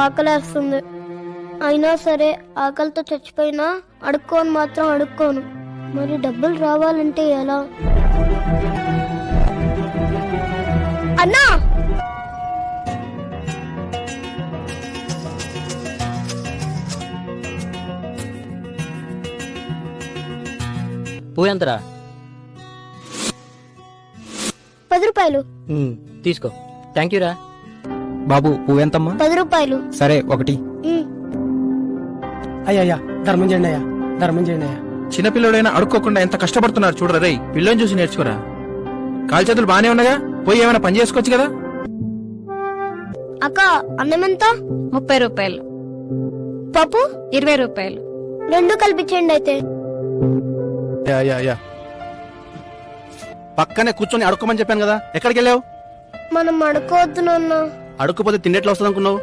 ఆకలేస్తుంది. అయినా సరే ఆకలితో చచ్చిపోయినా అడుక్కోను మాత్రం అడుక్కోను. మరి డబ్బులు రావాలంటే ఎలా? అన్నా, పువ్వు ఎంతరా? 10 రూపాయలు. తీసుకో. థ్యాంక్ యూ రా. బాబు పువ్వెంతమ్మా? 10 రూపాయలు. సరే ఒకటి. అయ్యా ధర్మం చేయండి అయ్యా, ధర్మం చేయండి అయ్యా. చిన్నపిల్లడైనా అడుక్కోకుండా ఎంత కష్టపడుతున్నారు చూడరా రేయ్. పిల్లని చూసి నేర్చుకోరా. కాలు చేతులు బానే ఉన్నాగా, పోయి ఏమైనా పని చేసుకోవచ్చు కదా. అక్క, అన్నం ఎంత? 30 రూపాయలు. పప్పు 20 రూపాయలు. 2 కల్పించండి అయితే. యా పక్కనే కూర్చొని అడుక్కోమని చెప్పాను కదా, ఎక్కడికి వెళ్ళావు? మనం అడుకోవద్దు నాన్న. అడుక్కుపోతే తిండెట్లా వస్తుంది అనుకున్నావు?